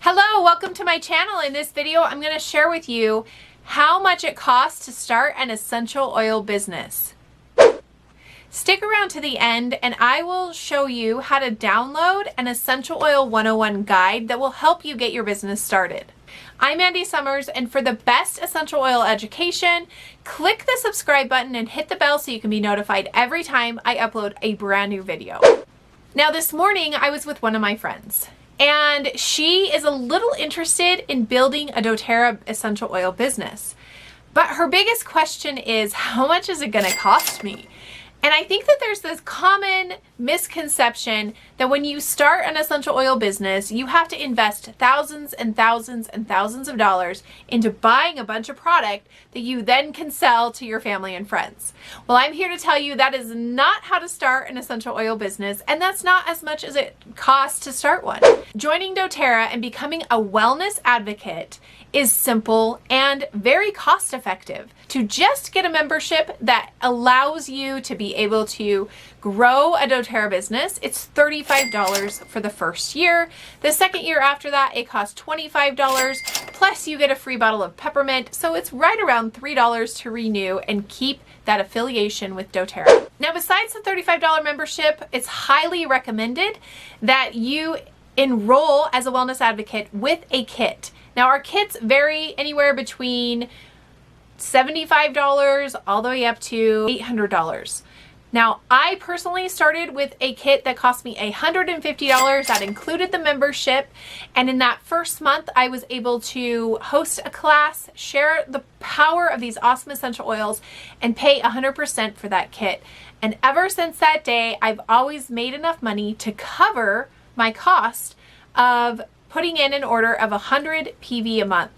Hello, welcome to my channel. In this video, I'm going to share with you how much it costs to start an essential oil business. Stick around to the end and I will show you how to download an Essential Oil 101 guide that will help you get your business started. I'm Mandy Sommers, and for the best essential oil education, click the subscribe button and hit the bell so you can be notified every time I upload a brand new video. Now this morning I was with one of my friends, and she is a little interested in building a doTERRA essential oil business. But her biggest question is, how much is it going to cost me? And I think that there's this common misconception that when you start an essential oil business, you have to invest thousands and thousands and thousands of dollars into buying a bunch of product that you then can sell to your family and friends. Well, I'm here to tell you that is not how to start an essential oil business, and that's not as much as it costs to start one. Joining doTERRA and becoming a wellness advocate is simple and very cost effective. To just get a membership that allows you to be able to grow a doTERRA business, it's $35 for the first year. The second year after that, it costs $25, plus you get a free bottle of peppermint. So it's right around $3 to renew and keep that affiliation with doTERRA. Now, besides the $35 membership, it's highly recommended that you enroll as a wellness advocate with a kit. Now, our kits vary anywhere between $75 all the way up to $800. Now, I personally started with a kit that cost me $150. That included the membership. And in that first month, I was able to host a class, share the power of these awesome essential oils, and pay 100% for that kit. And ever since that day, I've always made enough money to cover my cost of putting in an order of 100 PV a month.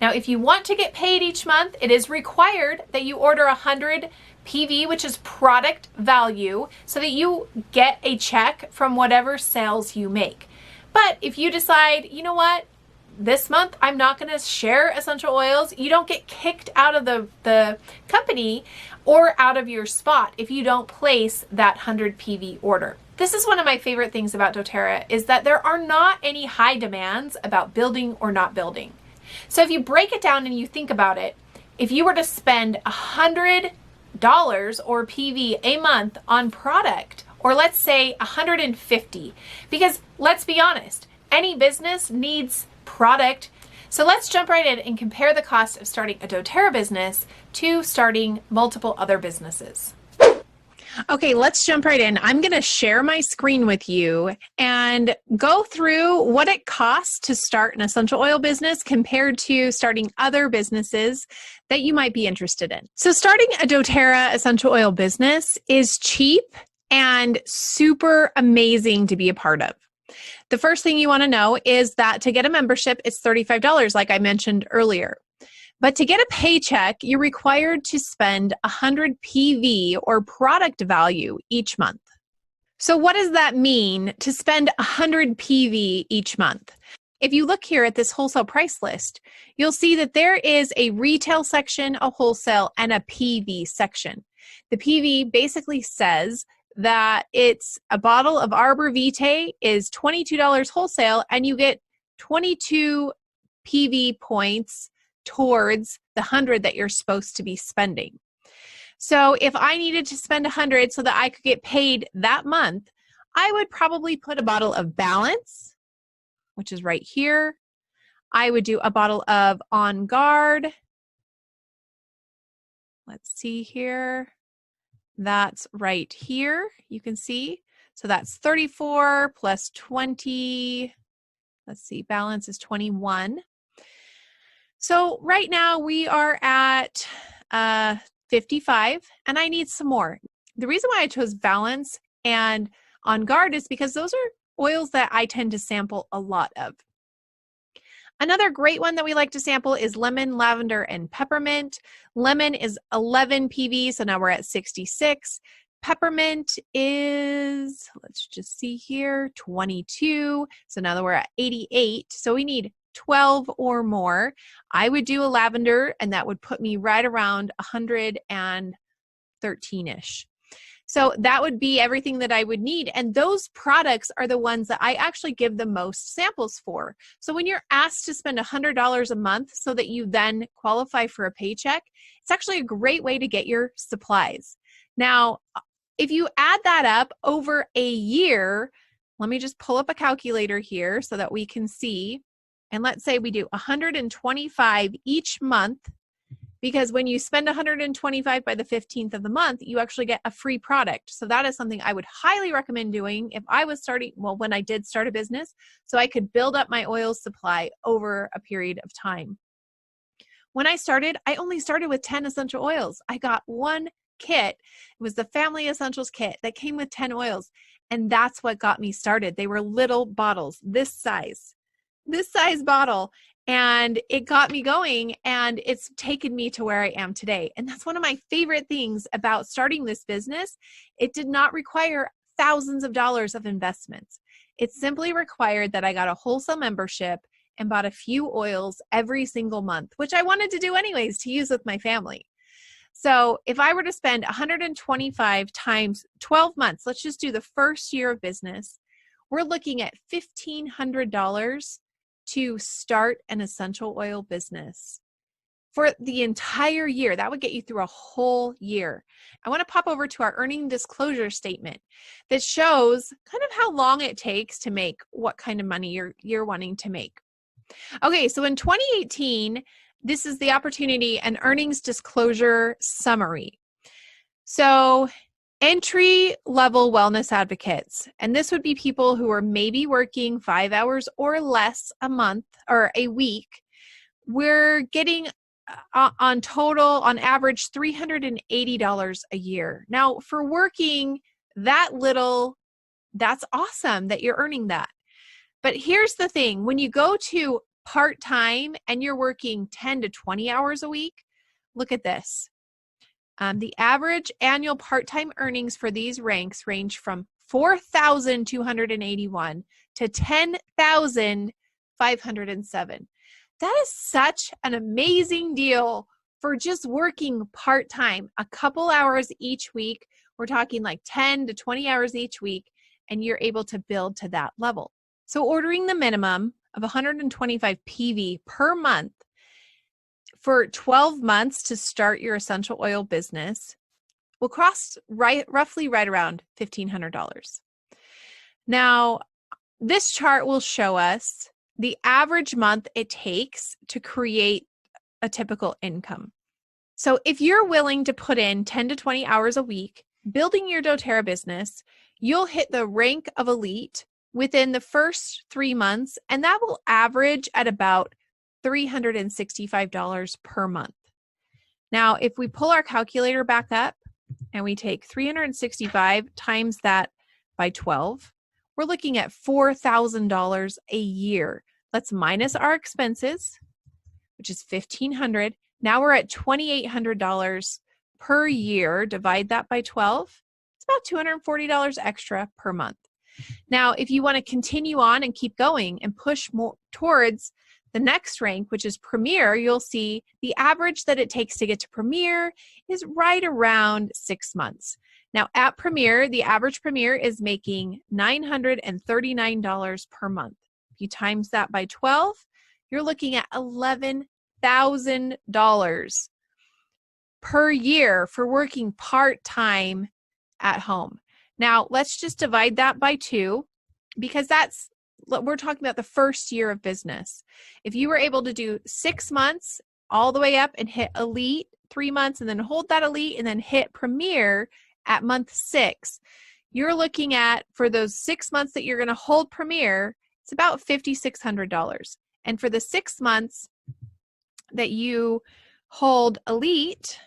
Now, if you want to get paid each month, it is required that you order 100 PV, which is product value, so that you get a check from whatever sales you make. But if you decide, you know what, this month I'm not going to share essential oils, you don't get kicked out of the company or out of your spot if you don't place that 100 PV order. This is one of my favorite things about doTERRA, is that there are not any high demands about building or not building. So if you break it down and you think about it, if you were to spend $100 or PV a month on product, or let's say 150, because let's be honest, any business needs product. So let's jump right in and compare the cost of starting a doTERRA business to starting multiple other businesses. Okay, let's jump right in. I'm going to share my screen with you and go through what it costs to start an essential oil business compared to starting other businesses that you might be interested in. So starting a doTERRA essential oil business is cheap and super amazing to be a part of. The first thing you want to know is that to get a membership, it's $35, like I mentioned earlier. But to get a paycheck, you're required to spend 100 PV or product value each month. So what does that mean to spend 100 PV each month? If you look here at this wholesale price list, you'll see that there is a retail section, a wholesale, and a PV section. The PV basically says that it's a bottle of Arbor Vitae is $22 wholesale, and you get 22 PV points towards the 100 that you're supposed to be spending. So if I needed to spend 100 so that I could get paid that month, I would probably put a bottle of Balance, which is right here. I would do a bottle of On Guard. Let's see here. That's right here. You can see. So that's 34 plus 20. Let's see, Balance is 21. So right now we are at 55, and I need some more. The reason why I chose Balance and On Guard is because those are oils that I tend to sample a lot of. Another great one that we like to sample is lemon, lavender, and peppermint. Lemon is 11 PV, so now we're at 66. Peppermint is, let's just see here, 22. So now that we're at 88. So we need 12 or more. I would do a lavender, and that would put me right around 113-ish. So that would be everything that I would need. And those products are the ones that I actually give the most samples for. So when you're asked to spend $100 a month so that you then qualify for a paycheck, it's actually a great way to get your supplies. Now, if you add that up over a year, let me just pull up a calculator here so that we can see. And let's say we do 125 each month, because when you spend 125 by the 15th of the month, you actually get a free product. So that is something I would highly recommend doing if I was starting, well, when I did start a business, so I could build up my oil supply over a period of time. When I started, I only started with 10 essential oils. I got one kit. It was the Family Essentials kit that came with 10 oils. And that's what got me started. They were little bottles, this size bottle. And it got me going, and it's taken me to where I am today. And that's one of my favorite things about starting this business. It did not require thousands of dollars of investments. It simply required that I got a wholesale membership and bought a few oils every single month, which I wanted to do anyways to use with my family. So if I were to spend 125 times 12 months, let's just do the first year of business, we're looking at $1,500 to start an essential oil business for the entire year. That would get you through a whole year. I want to pop over to our earning disclosure statement that shows kind of how long it takes to make what kind of money you're wanting to make. Okay, so in 2018, this is the opportunity and earnings disclosure summary. So entry-level wellness advocates, and this would be people who are maybe working 5 hours or less a month or a week. We're getting on average $380 a year. Now, for working that little, that's awesome that you're earning that. But here's the thing, when you go to part-time and you're working 10 to 20 hours a week, look at this. The average annual part-time earnings for these ranks range from $4,281 to $10,507. That is such an amazing deal for just working part-time, a couple hours each week. We're talking like 10 to 20 hours each week, and you're able to build to that level. So ordering the minimum of 125 PV per month for 12 months to start your essential oil business will cost roughly right around $1,500. Now, this chart will show us the average month it takes to create a typical income. So if you're willing to put in 10 to 20 hours a week building your doTERRA business, you'll hit the rank of elite within the first 3 months, and that will average at about $365 per month. Now, if we pull our calculator back up and we take 365 times that by 12, we're looking at $4,000 a year. Let's minus our expenses, which is $1,500. Now we're at $2,800 per year. Divide that by 12. It's about $240 extra per month. Now, if you want to continue on and keep going and push more towards the next rank, which is Premier, you'll see the average that it takes to get to Premier is right around 6 months. Now, at Premier, the average Premier is making $939 per month. If you times that by 12, you're looking at $11,000 per year for working part-time at home. Now, let's just divide that by 2, because we're talking about the first year of business. If you were able to do 6 months all the way up and hit elite 3 months and then hold that elite and then hit Premier at month 6, you're looking at, for those 6 months that you're going to hold Premier, it's about $5,600. And for the 6 months that you hold elite,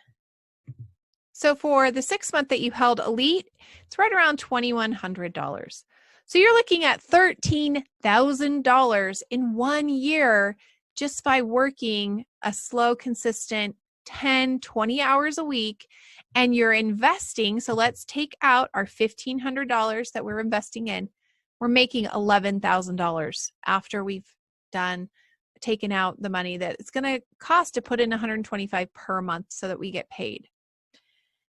so for the 6 month that you held elite, it's right around $2,100. So you're looking at $13,000 in 1 year just by working a slow, consistent 10, 20 hours a week, and you're investing. So let's take out our $1,500 that we're investing in. We're making $11,000 after we've taken out the money that it's going to cost to put in 125 per month so that we get paid.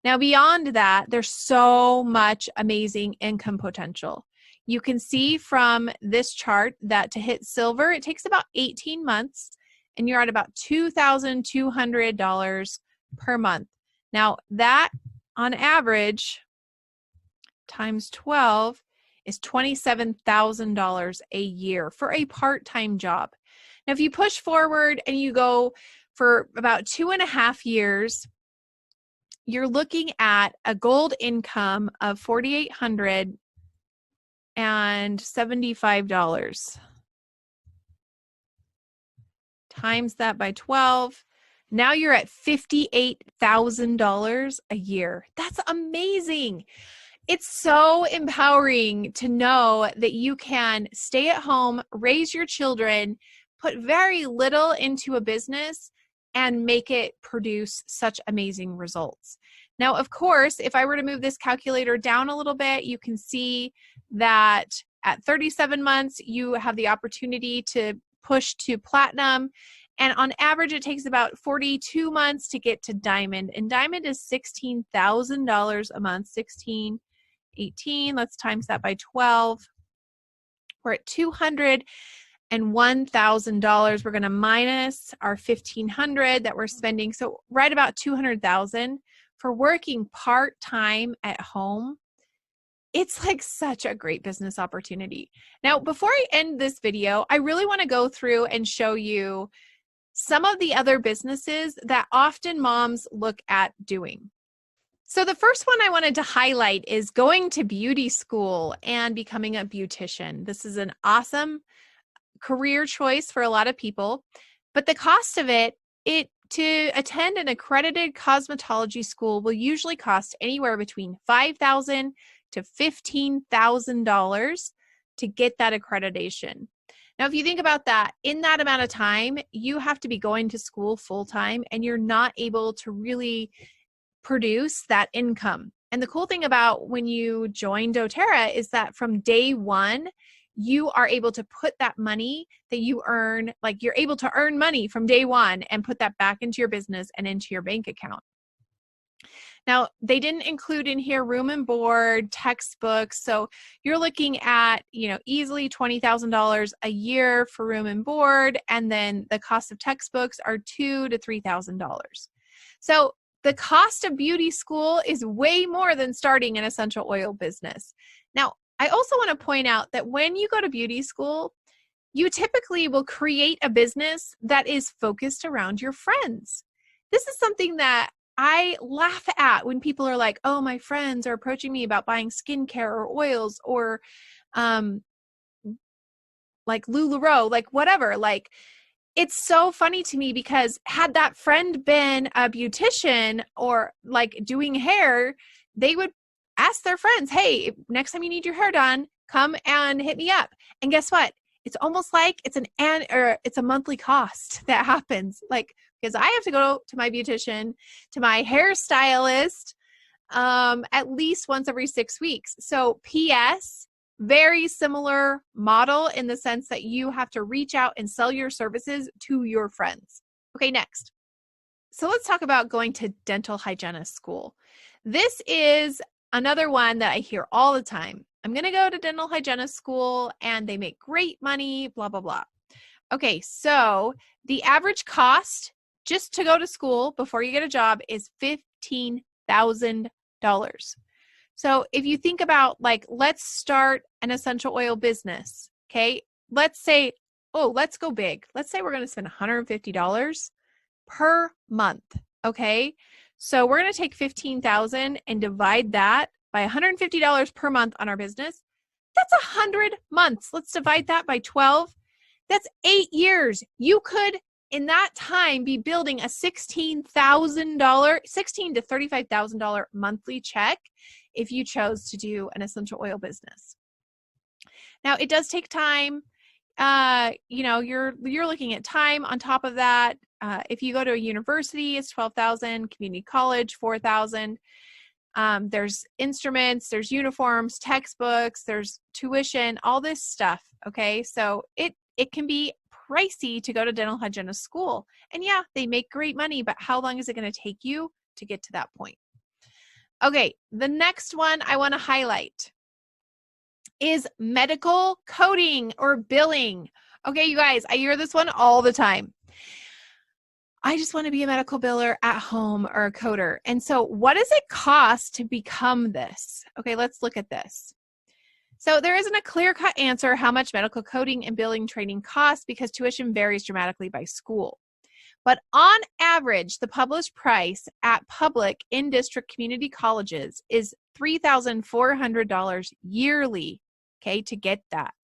Now, beyond that, there's so much amazing income potential. You can see from this chart that to hit silver, it takes about 18 months, and you're at about $2,200 per month. Now, that on average times 12 is $27,000 a year for a part-time job. Now, if you push forward and you go for about 2.5 years, you're looking at a gold income of $4,875. Times that by 12. Now you're at $58,000 a year. That's amazing. It's so empowering to know that you can stay at home, raise your children, put very little into a business, and make it produce such amazing results. Now, of course, if I were to move this calculator down a little bit, you can see that at 37 months, you have the opportunity to push to platinum. And on average, it takes about 42 months to get to diamond. And diamond is $16,000 a month, 16, 18. Let's times that by 12. We're at $201,000. We're going to minus our $1,500 that we're spending. So right about $200,000 for working part-time at home. It's like such a great business opportunity. Now, before I end this video, I really want to go through and show you some of the other businesses that often moms look at doing. So the first one I wanted to highlight is going to beauty school and becoming a beautician. This is an awesome career choice for a lot of people, but the cost of it to attend an accredited cosmetology school will usually cost anywhere between $5,000 to $15,000 to get that accreditation. Now, if you think about that, in that amount of time, you have to be going to school full time, and you're not able to really produce that income. And the cool thing about when you join doTERRA is that from day one, you are able to put that money that you earn, like you're able to earn money from day one and put that back into your business and into your bank account. Now, they didn't include in here room and board, textbooks. So you're looking at, easily $20,000 a year for room and board. And then the cost of textbooks are $2,000 to $3,000. So the cost of beauty school is way more than starting an essential oil business. Now, I also want to point out that when you go to beauty school, you typically will create a business that is focused around your friends. This is something that I laugh at when people are like, oh, my friends are approaching me about buying skincare or oils or like LuLaRoe, like whatever. Like, it's so funny to me because had that friend been a beautician or like doing hair, they would ask their friends, hey, next time you need your hair done, come and hit me up. And guess what? It's almost like it's a monthly cost that happens. Like, because I have to go to my beautician, to my hairstylist, at least once every 6 weeks. So PS, very similar model in the sense that you have to reach out and sell your services to your friends. Okay, next. So let's talk about going to dental hygienist school. This is another one that I hear all the time. I'm going to go to dental hygienist school and they make great money, blah, blah, blah. Okay, so the average cost just to go to school before you get a job is $15,000. So if you think about like, let's start an essential oil business, okay? Let's say, let's go big. Let's say we're going to spend $150 per month, okay? So we're going to take $15,000 and divide that by $150 per month on our business. That's 100 months. Let's divide that by 12. That's 8 years. You could, in that time, be building a $16,000 to $35,000 monthly check if you chose to do an essential oil business. Now, it does take time. You're looking at time on top of that. If you go to a university, it's $12,000. Community college, $4,000. There's instruments, there's uniforms, textbooks, there's tuition, all this stuff. Okay, so it can be pricey to go to dental hygienist school. And yeah, they make great money, but how long is it going to take you to get to that point? Okay, the next one I want to highlight is medical coding or billing. Okay, you guys, I hear this one all the time. I just want to be a medical biller at home or a coder. And so what does it cost to become this? Okay, let's look at this. So there isn't a clear-cut answer how much medical coding and billing training costs because tuition varies dramatically by school. But on average, the published price at public in-district community colleges is $3,400 yearly, okay, to get that.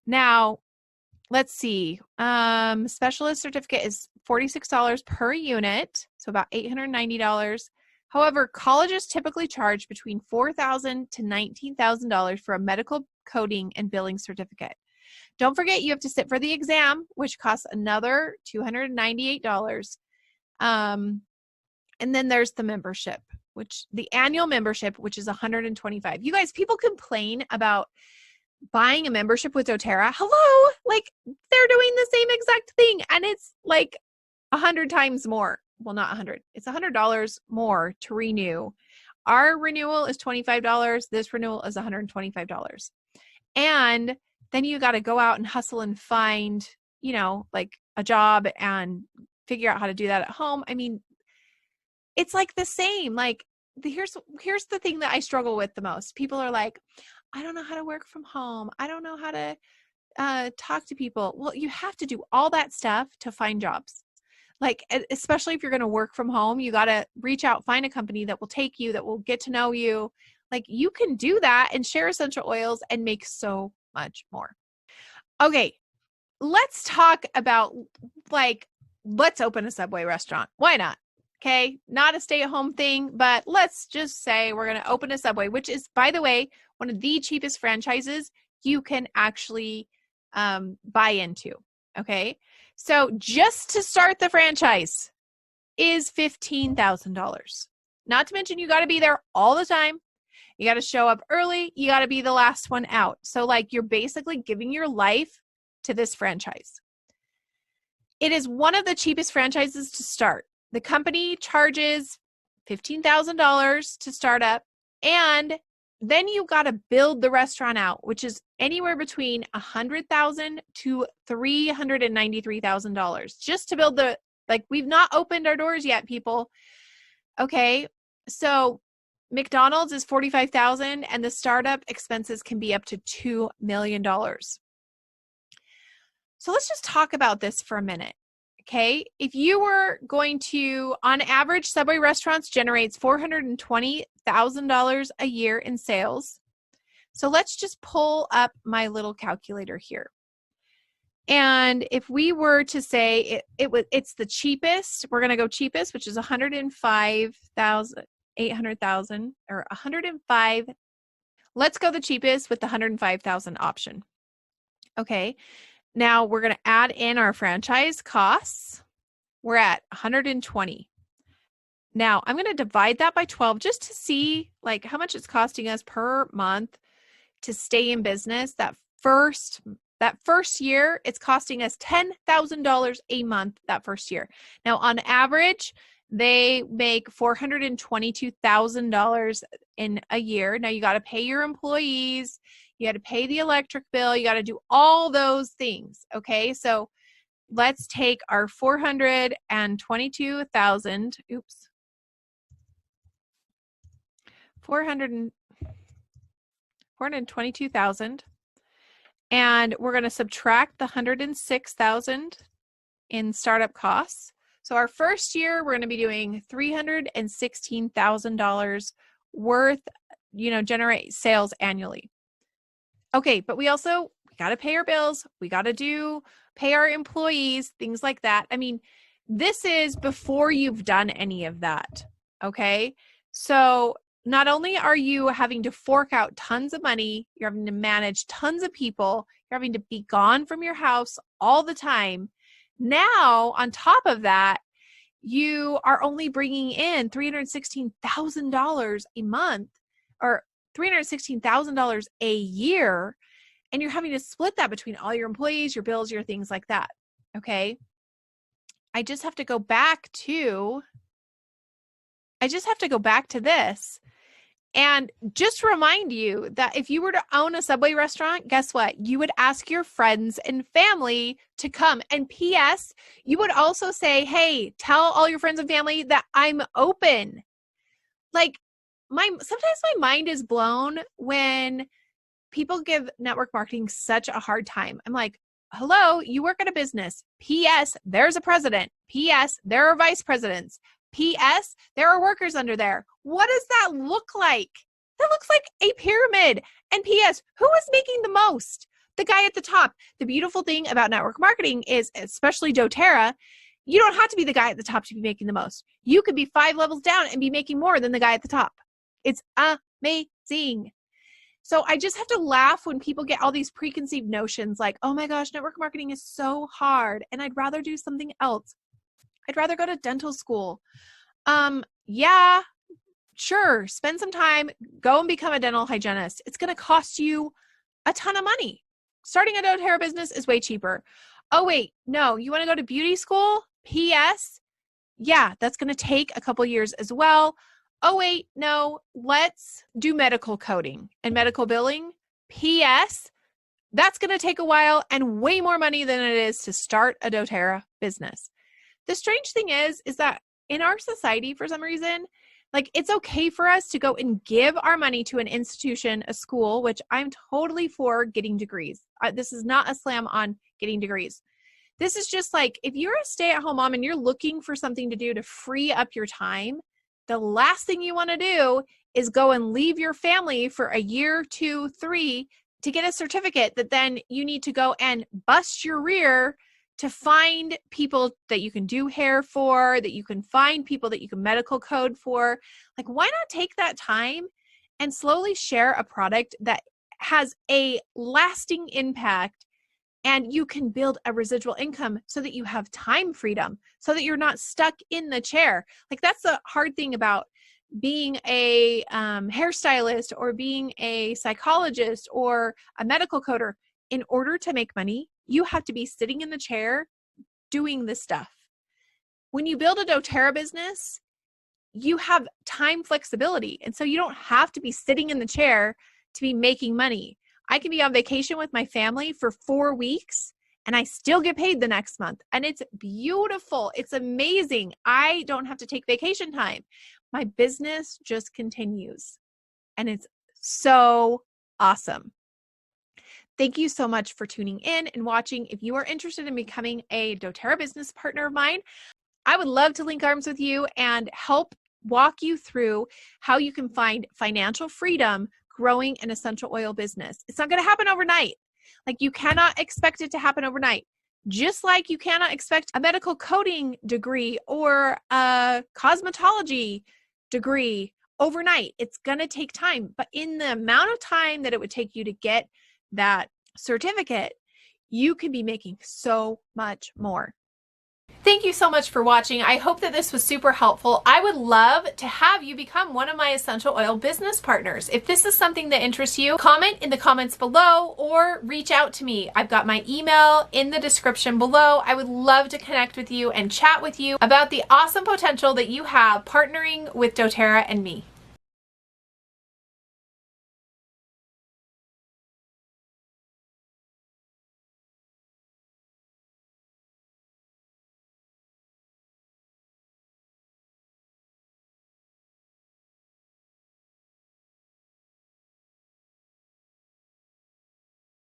Now, let's see. Specialist certificate is $46 per unit, so about $890. However, colleges typically charge between $4,000 to $19,000 for a medical coding and billing certificate. Don't forget you have to sit for the exam, which costs another $298. And then there's the membership, which the annual membership, which is $125. You guys, people complain about buying a membership with doTERRA. Hello, like they're doing the same exact thing, and it's like 100 times more. Well, not 100. It's $100 more to renew. Our renewal is $25. This renewal is $125. And then you got to go out and hustle and find, you know, like a job and figure out how to do that at home. I mean, it's like the same. Like here's the thing that I struggle with the most. People are like, I don't know how to work from home. I don't know how to talk to people. Well, you have to do all that stuff to find jobs. Like, especially if you're going to work from home, you got to reach out, find a company that will take you, that will get to know you. Like you can do that and share essential oils and make so much more. Okay, let's talk about let's open a Subway restaurant. Why not? Okay, not a stay-at-home thing, but let's just say we're going to open a Subway, which is, by the way, one of the cheapest franchises you can actually buy into. Okay, so just to start the franchise is $15,000. Not to mention you got to be there all the time. You got to show up early. You got to be the last one out. So like you're basically giving your life to this franchise. It is one of the cheapest franchises to start. The company charges $15,000 to start up, and then you got to build the restaurant out, which is anywhere between $100,000 to $393,000 just to build we've not opened our doors yet, people. Okay, so McDonald's is $45,000, and the startup expenses can be up to $2 million. So let's just talk about this for a minute. Okay, if you were going to, on average, Subway restaurants generates $420,000 a year in sales. So let's just pull up my little calculator here. And if we were to say it's the cheapest, we're going to go cheapest, which is $105,800 or 105. Let's go the cheapest with the 105,000 option. Okay. Now we're going to add in our franchise costs. We're at 120. Now I'm going to divide that by 12 just to see like how much it's costing us per month to stay in business. That first year, it's costing us $10,000 a month that first year. Now on average, they make $422,000 in a year. Now you got to pay your employees. You got to pay the electric bill. You got to do all those things. Okay. So let's take our 422,000. Oops. 422,000. And we're going to subtract the 106,000 in startup costs. So our first year, we're going to be doing $316,000 worth, generate sales annually. Okay, but we got to pay our bills. We got to pay our employees, things like that. I mean, this is before you've done any of that. Okay, so not only are you having to fork out tons of money, you're having to manage tons of people, you're having to be gone from your house all the time. Now, on top of that, you are only bringing in $316,000 a month or $316,000 a year, and you're having to split that between all your employees, your bills, your things like that. Okay. I just have to go back to I just have to go back to this and just remind you that if you were to own a Subway restaurant, guess what? You would ask your friends and family to come. And P.S., you would also say, hey, tell all your friends and family that I'm open. Like, sometimes my mind is blown when people give network marketing such a hard time. I'm like, hello, you work at a business. P.S., there's a president. P.S., there are vice presidents. P.S., there are workers under there. What does that look like? That looks like a pyramid. And P.S., who is making the most? The guy at the top. The beautiful thing about network marketing is, especially doTERRA, you don't have to be the guy at the top to be making the most. You could be 5 levels down and be making more than the guy at the top. It's amazing. So I just have to laugh when people get all these preconceived notions like, oh my gosh, network marketing is so hard and I'd rather do something else. I'd rather go to dental school. Yeah, sure. Spend some time, go and become a dental hygienist. It's going to cost you a ton of money. Starting a doTERRA business is way cheaper. Oh, wait, no, you want to go to beauty school? P.S. Yeah, that's going to take a couple years as well. Oh, wait, no, let's do medical coding and medical billing. P.S. That's going to take a while and way more money than it is to start a doTERRA business. The strange thing is that in our society, for some reason, like it's okay for us to go and give our money to an institution, a school, which I'm totally for getting degrees. This is not a slam on getting degrees. This is just like, if you're a stay-at-home mom and you're looking for something to do to free up your time, the last thing you want to do is go and leave your family for a year, 2, 3 to get a certificate that then you need to go and bust your rear to find people that you can do hair for, that you can find people that you can medical code for. Like, why not take that time and slowly share a product that has a lasting impact and you can build a residual income so that you have time freedom, so that you're not stuck in the chair. Like, that's the hard thing about being a hairstylist or being a psychologist or a medical coder. In order to make money, you have to be sitting in the chair doing this stuff. When you build a doTERRA business, you have time flexibility. And so you don't have to be sitting in the chair to be making money. I can be on vacation with my family for 4 weeks and I still get paid the next month. And it's beautiful. It's amazing. I don't have to take vacation time. My business just continues. And it's so awesome. Thank you so much for tuning in and watching. If you are interested in becoming a doTERRA business partner of mine, I would love to link arms with you and help walk you through how you can find financial freedom growing an essential oil business. It's not going to happen overnight. Like, you cannot expect it to happen overnight. Just like you cannot expect a medical coding degree or a cosmetology degree overnight. It's going to take time. But in the amount of time that it would take you to get that certificate, you can be making so much more. Thank you so much for watching. I hope that this was super helpful. I would love to have you become one of my essential oil business partners. If this is something that interests you, comment in the comments below or reach out to me. I've got my email in the description below. I would love to connect with you and chat with you about the awesome potential that you have partnering with doTERRA and me.